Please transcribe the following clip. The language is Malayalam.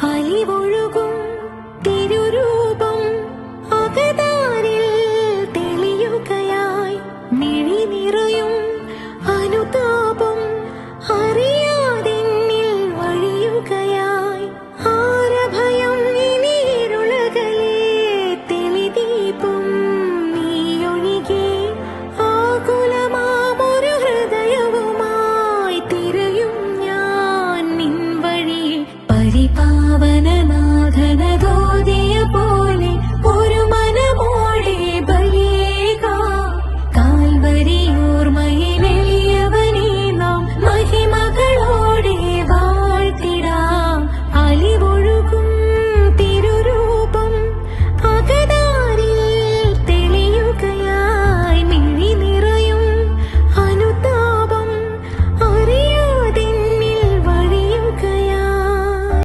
അലിവൊഴുകും തിരുരൂപം അകതാരിൽ തെളിയുകയായി. മിഴി നിറയും അനുതാപം അറിയാതെന്നിൽ വഴിയുകയായി. ആരഭയം ഇനി ഇരുളകലേ തെളിദീപം നീയൊഴികെ ആകുലമാമൊരു ഹൃദയവുമായി തിരയും ഞാൻ നിൻ വഴിയെ. പരിപാവനനാഥന